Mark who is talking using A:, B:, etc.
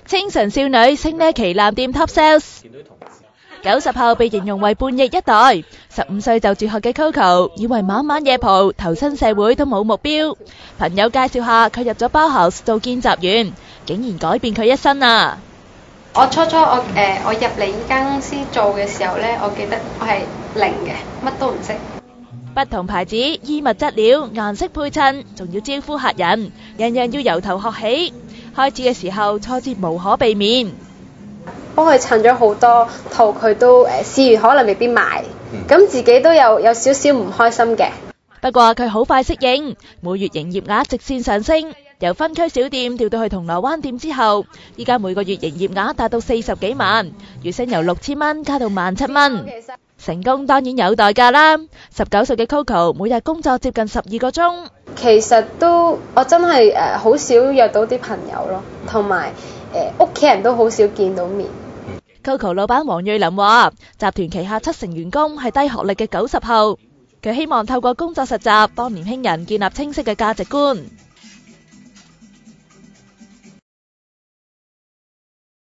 A: 清純少女升呢旗艦店 Top Sales。90後被形容為叛逆一代，15歲就輟學嘅 Coco 以為晚晚夜蒲投身社會都冇目標，朋友介紹下佢入咗包house做見習員，竟然改變佢一生啊！
B: 我初初我入嚟呢間公司做嘅時候呢，我記得我係零嘅，乜都唔識。
A: 不同牌子、衣物質料、顏色配襯，仲要招呼客人，樣樣要由頭學起。開始嘅時候挫折無可避免，
B: 幫佢襯咗好多套，佢都試完可能未必賣，咁自己都有少少唔開心嘅。
A: 不過佢好快適應，每月營業額直線上升，由分區小店調到去銅鑼灣店之後，依家每個月營業額達到40幾萬，月薪由6000蚊加到17000蚊。成功當然有代價啦。19歲嘅 Coco 每日工作接近12個鐘。
B: 其實我真係好少約到啲朋友咯，同埋屋企人都好少見到面。
A: Coco 老闆黃瑞琳話，集團旗下7成員工係低學歷嘅90後，佢希望透過工作實習幫年輕人建立清晰嘅價值觀。